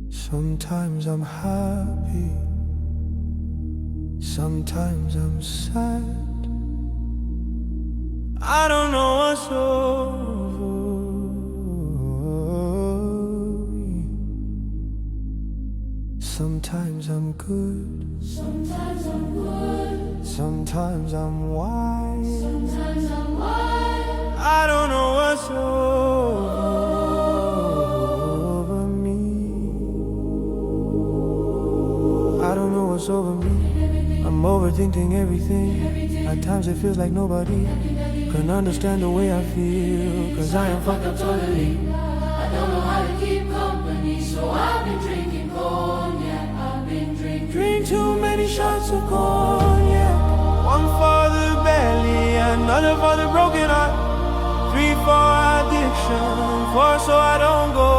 Sometimes I'm happy, sometimes I'm sad. I don't know what's over me. Sometimes I'm good, Sometimes I'm good, sometimes I'm wise. sometimes I'm wild. I don't know what's over me. I don't know what's over me. I'm overthinking everything. At times it feels like nobody can understand the way I feel, 'cause I am fucked up totally. I don't know how to keep company, so I've been drinking cognac. I've been drinking. Drink too many shots of cognac. One for the belly, another for the broken heart. 3 for addiction, 4 so I don't go